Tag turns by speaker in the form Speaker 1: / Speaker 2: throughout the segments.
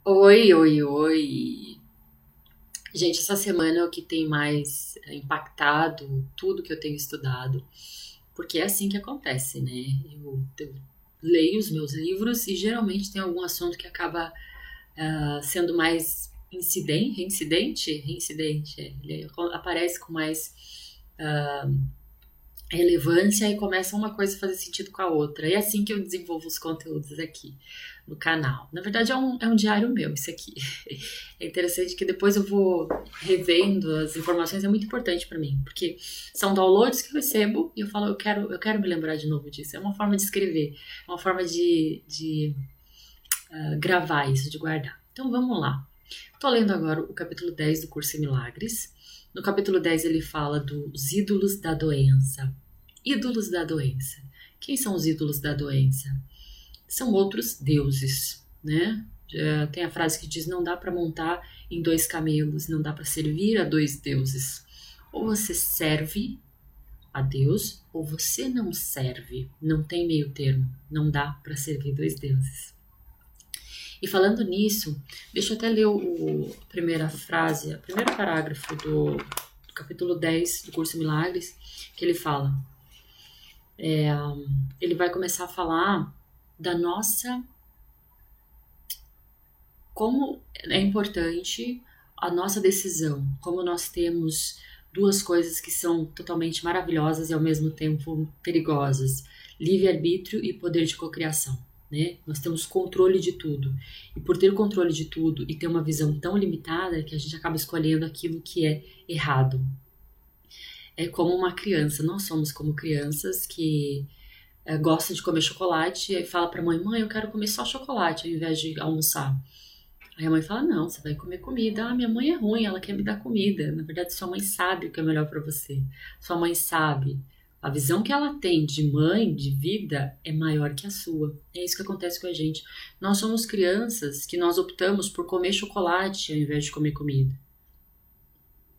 Speaker 1: Oi, oi, oi. Gente, essa semana é o que tem mais impactado tudo que eu tenho estudado, porque é assim que acontece, né? Eu leio os meus livros e geralmente tem algum assunto que acaba sendo mais reincidente, ele aparece com mais relevância e começa uma coisa a fazer sentido com a outra. É assim que eu desenvolvo os conteúdos aqui no canal. Na verdade, é um diário meu, isso aqui. É interessante que depois eu vou revendo as informações, é muito importante para mim, porque são downloads que eu recebo e eu falo, eu quero me lembrar de novo disso. É uma forma de escrever, é uma forma de gravar isso, de guardar. Então vamos lá. Estou lendo agora o capítulo 10 do Curso em Milagres. No capítulo 10 ele fala dos ídolos da doença. Ídolos da doença. Quem são os ídolos da doença? São outros deuses, né? Tem a frase que diz: não dá para montar em dois camelos, não dá para servir a dois deuses. Ou você serve a Deus, ou você não serve. Não tem meio termo. Não dá para servir dois deuses. E falando nisso, deixa eu até ler a primeira frase, o primeiro parágrafo do capítulo 10 do Curso Milagres, que ele fala. Ele vai começar a falar da nossa, como é importante a nossa decisão, como nós temos duas coisas que são totalmente maravilhosas e ao mesmo tempo perigosas: livre-arbítrio e poder de cocriação. Né? Nós temos controle de tudo. E por ter controle de tudo e ter uma visão tão limitada que a gente acaba escolhendo aquilo que é errado. É como uma criança. Nós somos como crianças que gosta de comer chocolate e fala pra mãe: mãe, eu quero comer só chocolate ao invés de almoçar. Aí a mãe fala: não, você vai comer comida. Ah, minha mãe é ruim, ela quer me dar comida. Na verdade, sua mãe sabe o que é melhor pra você. Sua mãe sabe. A visão que ela tem de mãe, de vida, é maior que a sua. É isso que acontece com a gente. Nós somos crianças que nós optamos por comer chocolate ao invés de comer comida.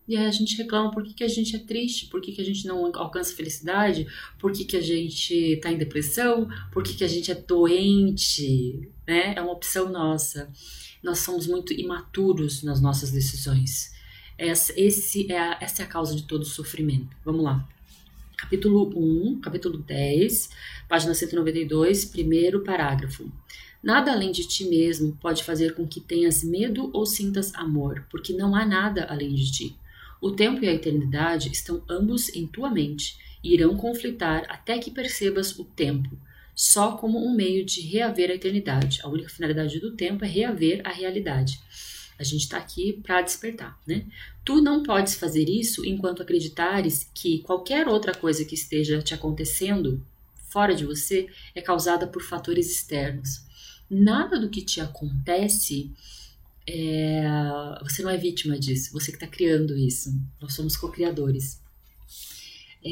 Speaker 1: E aí a gente reclama por que a gente é triste, por que a gente não alcança felicidade, por que a gente tá em depressão, por que a gente é doente, né? É uma opção nossa. Nós somos muito imaturos nas nossas decisões. Essa é a causa de todo o sofrimento. Vamos lá. Capítulo 1, capítulo 10, página 192, primeiro parágrafo. Nada além de ti mesmo pode fazer com que tenhas medo ou sintas amor, porque não há nada além de ti. O tempo e a eternidade estão ambos em tua mente e irão conflitar até que percebas o tempo, só como um meio de reaver a eternidade. A única finalidade do tempo é reaver a realidade. A gente está aqui para despertar, né? Tu não podes fazer isso enquanto acreditares que qualquer outra coisa que esteja te acontecendo fora de você é causada por fatores externos. Nada do que te acontece você não é vítima disso, você que está criando isso. Nós somos co-criadores.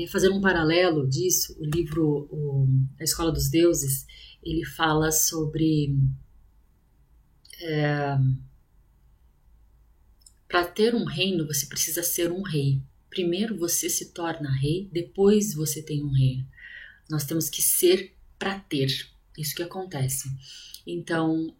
Speaker 1: Fazendo um paralelo disso, o livro A Escola dos Deuses, ele fala sobre para ter um reino, você precisa ser um rei. Primeiro você se torna rei, depois você tem um reino. Nós temos que ser para ter. Isso que acontece. Então,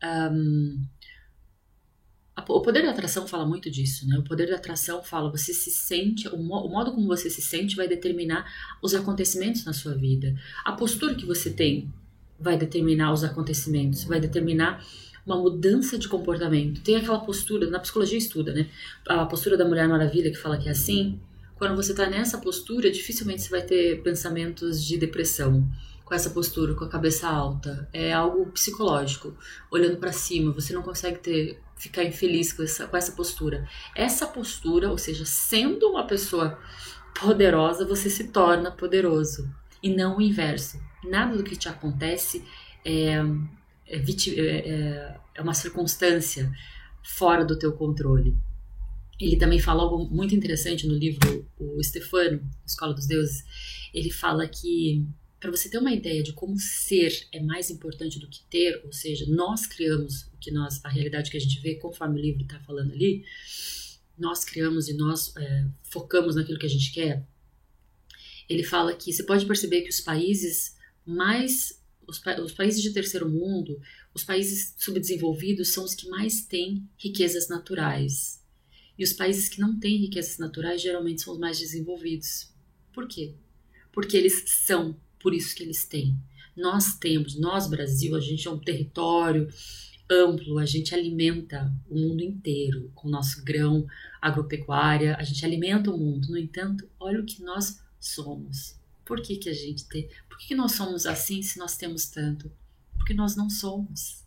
Speaker 1: o poder da atração fala muito disso, né? O poder da atração fala, você se sente, o modo como você se sente vai determinar os acontecimentos na sua vida. A postura que você tem vai determinar os acontecimentos, vai determinar uma mudança de comportamento. Tem aquela postura, na psicologia estuda, né? A postura da Mulher Maravilha que fala que é assim. Quando você tá nessa postura, dificilmente você vai ter pensamentos de depressão. Com essa postura, com a cabeça alta, é algo psicológico. Olhando para cima, você não consegue ficar infeliz com essa postura. Essa postura, ou seja, sendo uma pessoa poderosa, você se torna poderoso. E não o inverso. Nada do que te acontece é uma circunstância fora do teu controle. Ele também fala algo muito interessante no livro, o Stefano, Escola dos Deuses. Ele fala que, para você ter uma ideia de como ser é mais importante do que ter, ou seja, nós criamos a realidade que a gente vê, conforme o livro está falando ali, nós criamos e nós focamos naquilo que a gente quer. Ele fala que você pode perceber que os países de terceiro mundo, Os países subdesenvolvidos são os que mais têm riquezas naturais. E os países que não têm riquezas naturais geralmente são os mais desenvolvidos. Por quê? Porque eles são, por isso que eles têm. Nós Brasil, a gente é um território amplo, a gente alimenta o mundo inteiro com o nosso grão, agropecuária, a gente alimenta o mundo. No entanto, olha o que nós somos. Por que a gente tem? Por que nós somos assim se nós temos tanto? Porque nós não somos.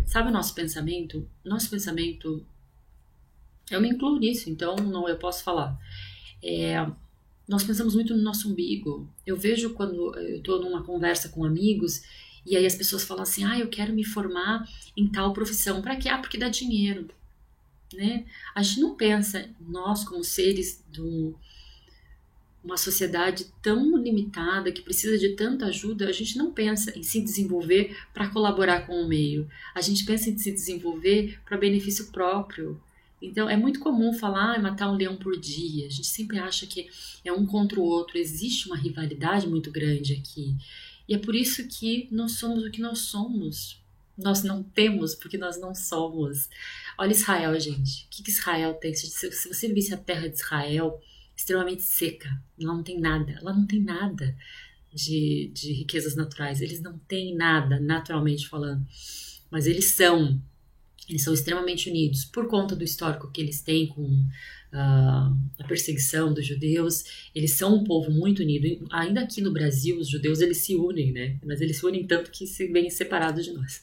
Speaker 1: Sabe o nosso pensamento? Nosso pensamento, eu me incluo nisso, então não eu posso falar. Nós pensamos muito no nosso umbigo. Eu vejo quando eu estou numa conversa com amigos e aí as pessoas falam assim, eu quero me formar em tal profissão. Para quê? Porque dá dinheiro, né? A gente não pensa, nós como seres de uma sociedade tão limitada, que precisa de tanta ajuda, a gente não pensa em se desenvolver para colaborar com o meio. A gente pensa em se desenvolver para benefício próprio. Então, é muito comum falar matar um leão por dia. A gente sempre acha que é um contra o outro. Existe uma rivalidade muito grande aqui. E é por isso que nós somos o que nós somos. Nós não temos porque nós não somos. Olha Israel, gente. O que Israel tem? Se você visse a terra de Israel, extremamente seca. Lá não tem nada. Lá não tem nada de riquezas naturais. Eles não têm nada, naturalmente falando. Mas eles são extremamente unidos por conta do histórico que eles têm com a perseguição dos judeus. Eles são um povo muito unido. Ainda aqui no Brasil, os judeus eles se unem, né? Mas eles se unem tanto que se veem separados de nós.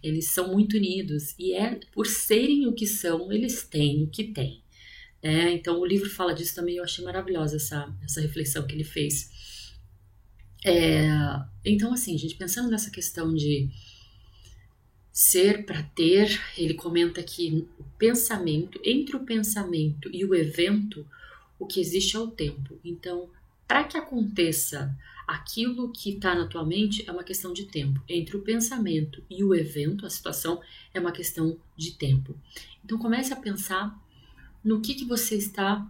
Speaker 1: Eles são muito unidos e por serem o que são, eles têm o que têm. Então o livro fala disso também. Eu achei maravilhosa essa reflexão que ele fez. Então assim, gente, pensando nessa questão de ser para ter, ele comenta que entre o pensamento e o evento, o que existe é o tempo. Então, para que aconteça aquilo que está na tua mente, é uma questão de tempo. Entre o pensamento e o evento, a situação, é uma questão de tempo. Então, comece a pensar no que você está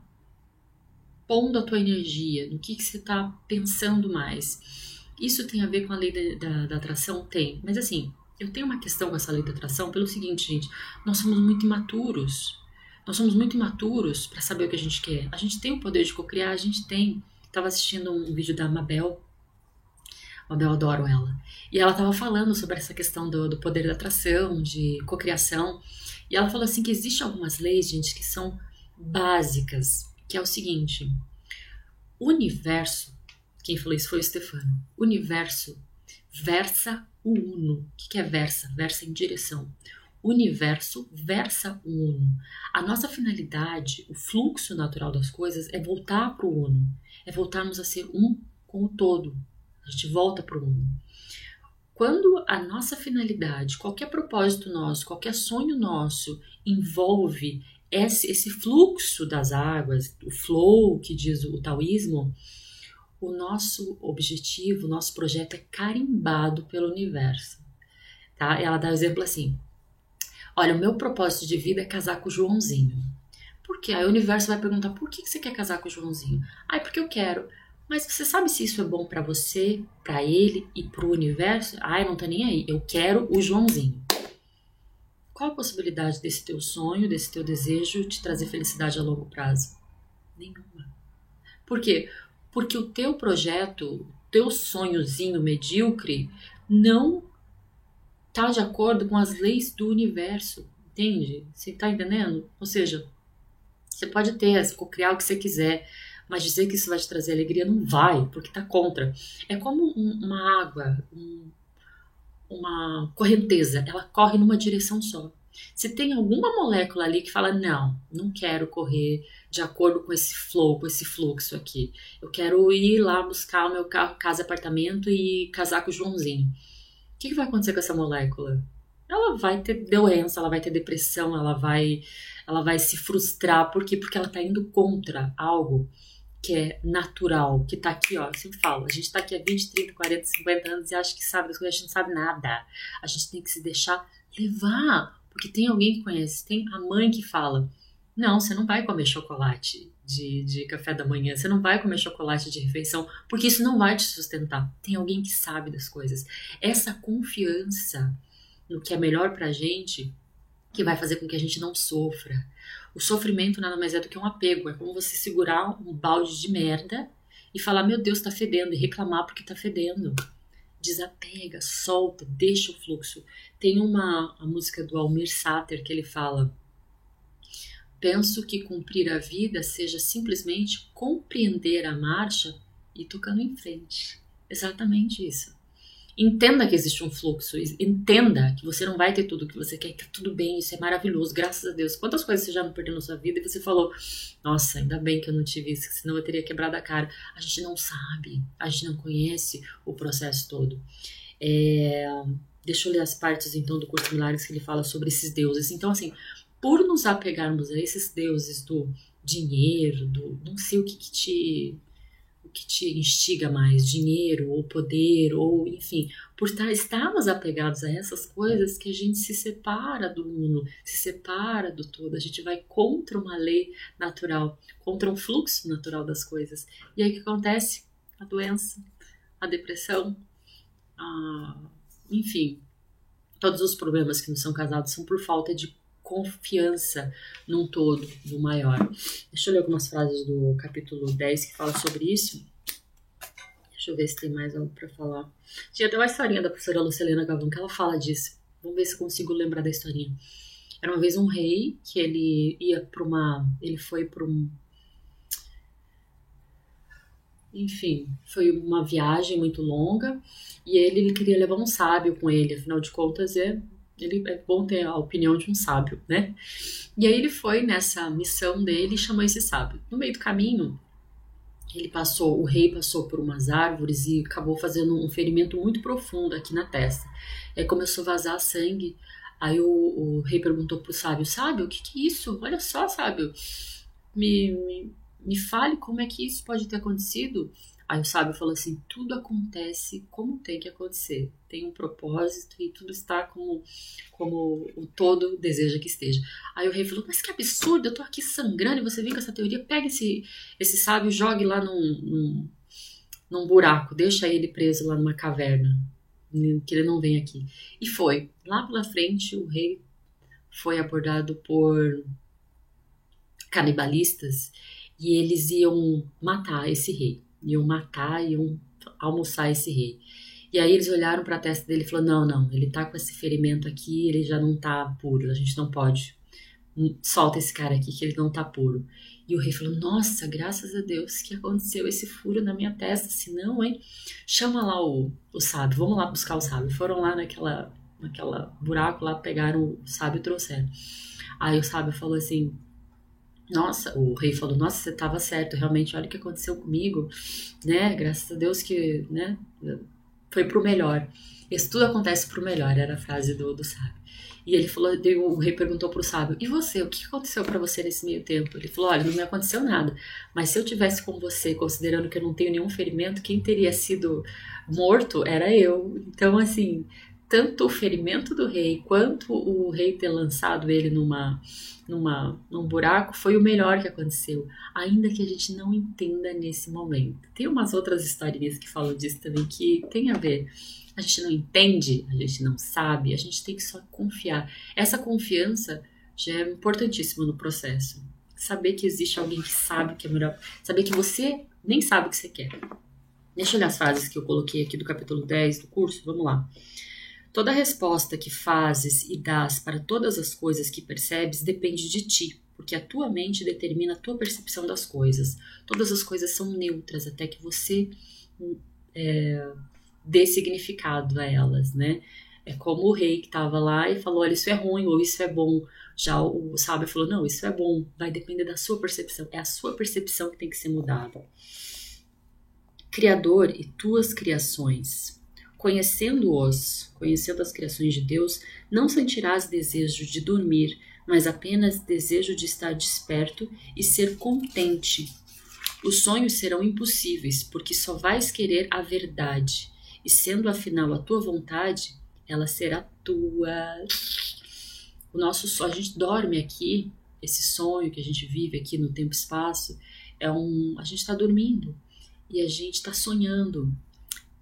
Speaker 1: pondo a tua energia, no que você está pensando mais. Isso tem a ver com a lei da atração? Tem. Mas assim, eu tenho uma questão com essa lei da atração pelo seguinte, gente. Nós somos muito imaturos. Nós somos muito imaturos para saber o que a gente quer. A gente tem o poder de cocriar, a gente tem. Estava assistindo um vídeo da Mabel. Mabel, adoro ela. E ela estava falando sobre essa questão do poder da atração, de cocriação. E ela falou assim que existem algumas leis, gente, que são básicas. Que é o seguinte. O universo, quem falou isso foi o Stefano. O universo versa o uno. O que é versa? Versa em direção. O universo versa o uno. A nossa finalidade, o fluxo natural das coisas é voltar para o uno. É voltarmos a ser um com o todo. A gente volta para o uno. Quando a nossa finalidade, qualquer propósito nosso, qualquer sonho nosso envolve esse fluxo das águas, o flow que diz o taoísmo, o nosso objetivo, o nosso projeto é carimbado pelo universo. Tá? Ela dá o exemplo assim, olha, o meu propósito de vida é casar com o Joãozinho. Por quê? Aí o universo vai perguntar, por que você quer casar com o Joãozinho? Porque eu quero. Mas você sabe se isso é bom pra você, pra ele e pro universo? Não tô nem aí, eu quero o Joãozinho. Qual a possibilidade desse teu sonho, desse teu desejo te trazer felicidade a longo prazo? Nenhuma. Por quê? Porque o teu projeto, o teu sonhozinho medíocre não está de acordo com as leis do universo, entende? Você está entendendo? Ou seja, você pode criar o que você quiser, mas dizer que isso vai te trazer alegria não vai, porque está contra. É como uma água, uma correnteza, ela corre numa direção só. Se tem alguma molécula ali que fala, não quero correr de acordo com esse flow, com esse fluxo aqui. Eu quero ir lá buscar o meu carro, casa, apartamento e casar com o Joãozinho. O que vai acontecer com essa molécula? Ela vai ter doença, ela vai ter depressão, ela vai se frustrar. Por quê? Porque ela está indo contra algo que é natural, que tá aqui, ó, eu sempre falo, a gente tá aqui há 20, 30, 40, 50 anos e acha que sabe das coisas, a gente não sabe nada. A gente tem que se deixar levar, porque tem alguém que conhece, tem a mãe que fala, não, você não vai comer chocolate de café da manhã, você não vai comer chocolate de refeição, porque isso não vai te sustentar. Tem alguém que sabe das coisas. Essa confiança no que é melhor pra gente, que vai fazer com que a gente não sofra. O sofrimento nada mais é do que um apego. É como você segurar um balde de merda e falar, meu Deus, tá fedendo, e reclamar porque tá fedendo. Desapega, solta, deixa o fluxo. Tem a música do Almir Sater que ele fala: penso que cumprir a vida seja simplesmente compreender a marcha e tocando em frente. Exatamente isso. Entenda que existe um fluxo, entenda que você não vai ter tudo o que você quer, que tá tudo bem, isso é maravilhoso, graças a Deus. Quantas coisas você já não perdeu na sua vida e você falou, nossa, ainda bem que eu não tive isso, senão eu teria quebrado a cara. A gente não sabe, a gente não conhece o processo todo. Deixa eu ler as partes então do Curso de Milagres que ele fala sobre esses deuses. Então assim, por nos apegarmos a esses deuses do dinheiro, do não sei o que te instiga mais, dinheiro ou poder, ou enfim, por estarmos apegados a essas coisas que a gente se separa do mundo, se separa do todo, a gente vai contra uma lei natural, contra um fluxo natural das coisas. E aí o que acontece? A doença, a depressão, enfim, todos os problemas que não são causados são por falta de confiança num todo, no maior. Deixa eu ler algumas frases do capítulo 10 que fala sobre isso. Deixa eu ver se tem mais algo para falar. Tinha até uma historinha da professora Lucilena Gavão que ela fala disso. Vamos ver se eu consigo lembrar da historinha. Era uma vez um rei que ele ia para ele foi para enfim, foi uma viagem muito longa e ele queria levar um sábio com ele, afinal de contas é bom ter a opinião de um sábio, né? E aí ele foi nessa missão dele e chamou esse sábio. No meio do caminho, o rei passou por umas árvores e acabou fazendo um ferimento muito profundo aqui na testa. Aí começou a vazar sangue. Aí o rei perguntou pro sábio, sábio, o que é isso? Olha só, sábio, me fale como é que isso pode ter acontecido. Aí o sábio falou assim, tudo acontece como tem que acontecer. Tem um propósito e tudo está como o todo deseja que esteja. Aí o rei falou, mas que absurdo, eu tô aqui sangrando e você vem com essa teoria. Pega esse sábio e jogue lá num buraco, deixa ele preso lá numa caverna, que ele não vem aqui. E foi. Lá pela frente o rei foi abordado por canibalistas e eles iam matar esse rei. Iam almoçar esse rei. E aí eles olharam para a testa dele e falaram, não, ele tá com esse ferimento aqui, ele já não tá puro, a gente não pode. Solta esse cara aqui que ele não tá puro. E o rei falou, nossa, graças a Deus que aconteceu esse furo na minha testa, senão, hein, chama lá o sábio, vamos lá buscar o sábio. Foram lá naquela buraco lá, pegaram o sábio e trouxeram. Aí o sábio falou assim, nossa, o rei falou, nossa, você estava certo, realmente, olha o que aconteceu comigo, né, graças a Deus que, né, foi pro melhor. Isso tudo acontece pro melhor, era a frase do sábio. E ele falou, o rei perguntou pro sábio, e você, o que aconteceu para você nesse meio tempo? Ele falou, olha, não me aconteceu nada, mas se eu tivesse com você, considerando que eu não tenho nenhum ferimento, quem teria sido morto era eu. Então, assim, tanto o ferimento do rei, quanto o rei ter lançado ele num buraco, foi o melhor que aconteceu, ainda que a gente não entenda nesse momento. Tem umas outras historinhas que falam disso também, que tem a ver. A gente não entende, a gente não sabe, a gente tem que só confiar. Essa confiança já é importantíssima no processo. Saber que existe alguém que sabe que é melhor, saber que você nem sabe o que você quer. Deixa eu olhar as frases que eu coloquei aqui do capítulo 10 do curso, vamos lá. Toda resposta que fazes e dás para todas as coisas que percebes depende de ti, porque a tua mente determina a tua percepção das coisas. Todas as coisas são neutras até que você dê significado a elas, né? É como o rei que estava lá e falou, olha, isso é ruim ou isso é bom. Já o sábio falou, não, isso é bom, vai depender da sua percepção. É a sua percepção que tem que ser mudada. Criador e tuas criações. Conhecendo as criações de Deus, não sentirás desejo de dormir, mas apenas desejo de estar desperto e ser contente. Os sonhos serão impossíveis, porque só vais querer a verdade, e sendo afinal a tua vontade, ela será tua. O nosso sonho, a gente dorme aqui, esse sonho que a gente vive aqui no tempo e espaço, a gente está dormindo e a gente está sonhando.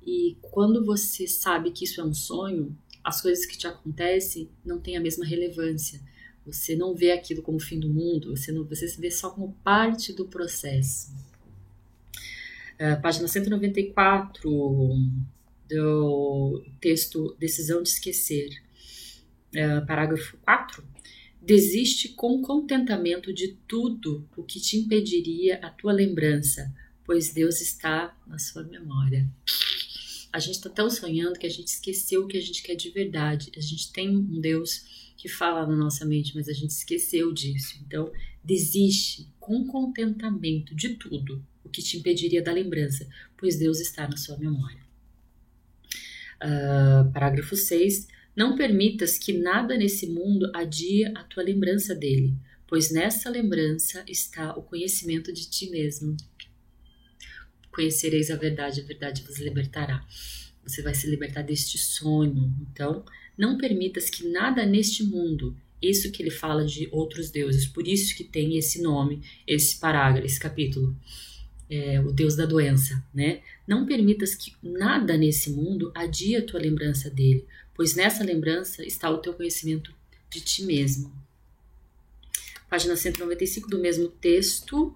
Speaker 1: E quando você sabe que isso é um sonho, as coisas que te acontecem não têm a mesma relevância. Você não vê aquilo como o fim do mundo, você se vê só como parte do processo. Página 194 do texto Decisão de Esquecer. Parágrafo 4. Desiste com contentamento de tudo o que te impediria a tua lembrança, pois Deus está na sua memória. A gente está tão sonhando que a gente esqueceu o que a gente quer de verdade. A gente tem um Deus que fala na nossa mente, mas a gente esqueceu disso. Então, desiste com contentamento de tudo o que te impediria da lembrança, pois Deus está na sua memória. Parágrafo 6. Não permitas que nada nesse mundo adie a tua lembrança dele, pois nessa lembrança está o conhecimento de ti mesmo. Conhecereis a verdade vos libertará. Você vai se libertar deste sonho. Então, não permitas que nada neste mundo, isso que ele fala de outros deuses, por isso que tem esse nome, esse parágrafo, esse capítulo, o Deus da doença, né? Não permitas que nada nesse mundo adie a tua lembrança dele, pois nessa lembrança está o teu conhecimento de ti mesmo. Página 195 do mesmo texto.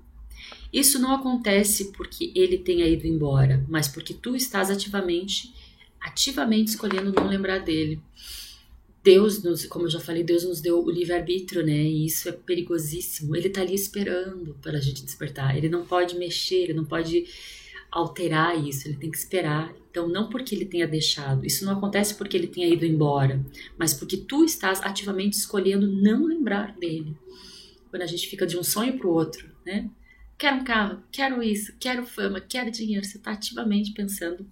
Speaker 1: Isso não acontece porque ele tenha ido embora, mas porque tu estás ativamente escolhendo não lembrar dele. Deus, como eu já falei, Deus nos deu o livre-arbítrio, né? E isso é perigosíssimo. Ele tá ali esperando para a gente despertar. Ele não pode mexer, ele não pode alterar isso, ele tem que esperar. Então, não porque ele tenha deixado, isso não acontece porque ele tenha ido embora, mas porque tu estás ativamente escolhendo não lembrar dele. Quando a gente fica de um sonho para o outro, né? Quero um carro, quero isso, quero fama, quero dinheiro. Você está ativamente pensando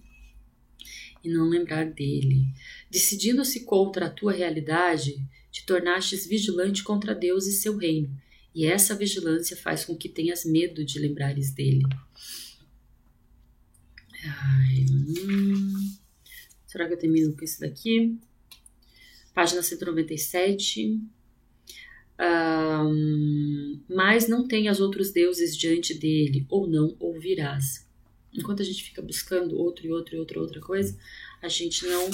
Speaker 1: em não lembrar dele. Decidindo-se contra a tua realidade, te tornastes vigilante contra Deus e seu reino. E essa vigilância faz com que tenhas medo de lembrares dele. Será que eu termino com isso daqui? Página 197. Mas não tenhas outros deuses diante dele, ou não ouvirás. Enquanto a gente fica buscando outra coisa, a gente não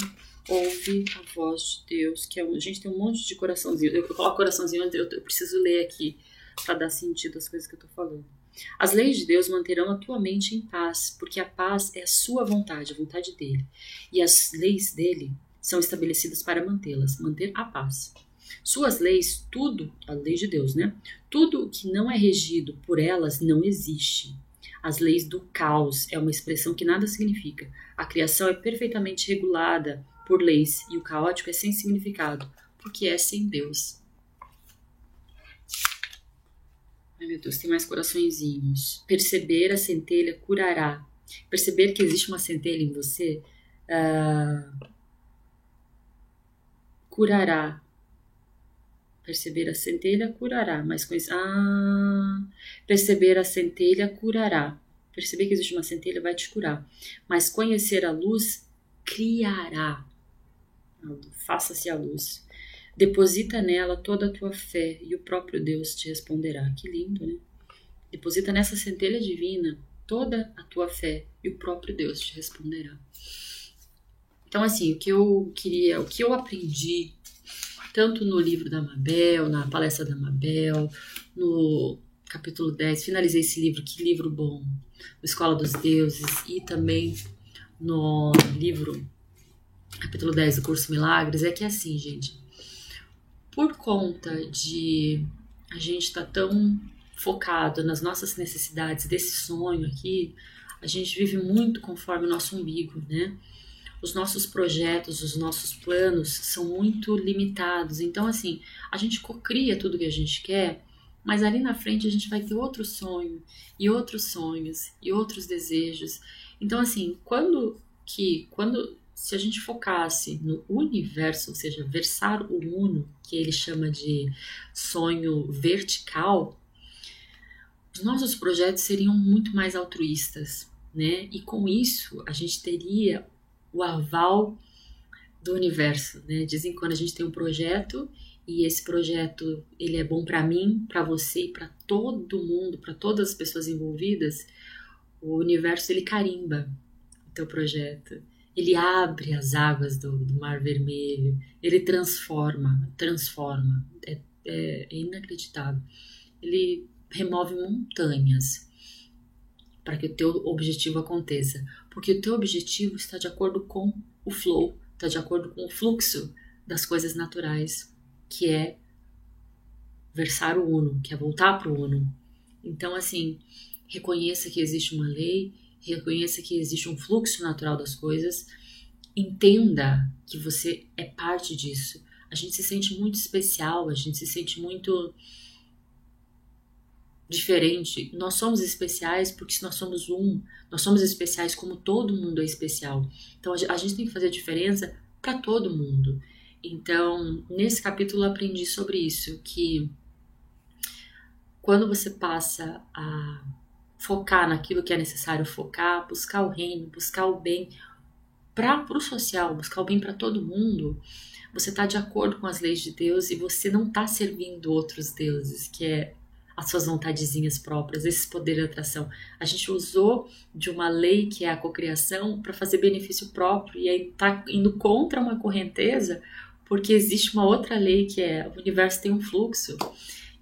Speaker 1: ouve a voz de Deus, que a gente tem um monte de coraçãozinho. Eu coloco coraçãozinho, eu preciso ler aqui para dar sentido às coisas que eu estou falando. As leis de Deus manterão a tua mente em paz, porque a paz é a sua vontade, a vontade dele. E as leis dele são estabelecidas para mantê-las, manter a paz. Suas leis, tudo, a lei de Deus, né? Tudo o que não é regido por elas não existe. As leis do caos é uma expressão que nada significa. A criação é perfeitamente regulada por leis e o caótico é sem significado, porque é sem Deus. Ai meu Deus, tem mais coraçõezinhos. Perceber a centelha curará. Perceber que existe uma centelha em você curará. Perceber a centelha curará, mas com isso, perceber a centelha curará. Perceber que existe uma centelha vai te curar. Mas conhecer a luz criará. Faça-se a luz. Deposita nela toda a tua fé e o próprio Deus te responderá. Que lindo, né? Deposita nessa centelha divina toda a tua fé e o próprio Deus te responderá. Então, assim, o que eu aprendi tanto no livro da Mabel, na palestra da Mabel, no capítulo 10, finalizei esse livro, que livro bom, Escola dos Deuses, e também no livro, capítulo 10 do Curso Milagres, é que é assim, gente, por conta de a gente estar tão focado nas nossas necessidades desse sonho aqui, a gente vive muito conforme o nosso umbigo, né? Os nossos projetos, os nossos planos são muito limitados. Então, assim, a gente cocria tudo que a gente quer, mas ali na frente a gente vai ter outro sonho, e outros sonhos, e outros desejos. Então, assim, se a gente focasse no universo, ou seja, versar o uno, que ele chama de sonho vertical, os nossos projetos seriam muito mais altruístas, né? E com isso, a gente teria o aval do universo, né? Dizem que quando a gente tem um projeto e esse projeto ele é bom para mim, para você e para todo mundo, para todas as pessoas envolvidas, o universo ele carimba o teu projeto Ele abre as águas do Mar Vermelho, ele transforma, é inacreditável. Ele remove montanhas para que o teu objetivo aconteça, porque o teu objetivo está de acordo com o flow, está de acordo com o fluxo das coisas naturais, que é versar o Uno, que é voltar para o Uno. Então, assim, reconheça que existe uma lei, reconheça que existe um fluxo natural das coisas, entenda que você é parte disso. A gente se sente muito especial, a gente se sente muito diferente. Nós somos especiais porque nós somos um, nós somos especiais como todo mundo é especial. Então a gente tem que fazer diferença para todo mundo. Então, nesse capítulo eu aprendi sobre isso, que quando você passa a focar naquilo que é necessário focar, buscar o reino, buscar o bem para o social, buscar o bem para todo mundo, você está de acordo com as leis de Deus e você não está servindo outros deuses, que é as suas vontadezinhas próprias, esse poder de atração. A gente usou de uma lei que é a cocriação para fazer benefício próprio e aí está indo contra uma correnteza porque existe uma outra lei que é o universo tem um fluxo.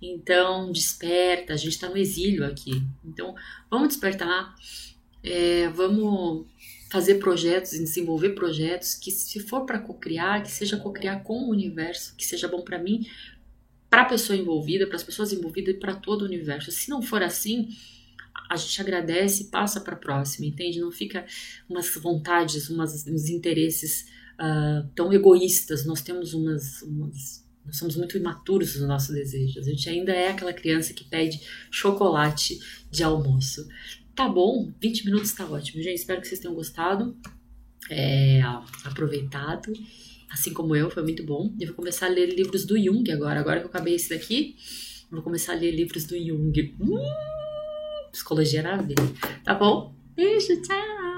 Speaker 1: Então, desperta, a gente está no exílio aqui. Então, vamos despertar, vamos fazer projetos, desenvolver projetos que, se for para cocriar, que seja cocriar com o universo, que seja bom para mim, para a pessoa envolvida, para as pessoas envolvidas e para todo o universo. Se não for assim, a gente agradece e passa para a próxima, entende? Não fica umas vontades, uns interesses tão egoístas. Nós temos nós somos muito imaturos no nosso desejo. A gente ainda é aquela criança que pede chocolate de almoço. Tá bom, 20 minutos tá ótimo, gente. Espero que vocês tenham gostado, aproveitado, assim como eu, foi muito bom. Eu vou começar a ler livros do Jung agora. Agora que eu acabei esse daqui, eu vou começar a ler livros do Jung. Psicologia na vida. Tá bom? Beijo, tchau!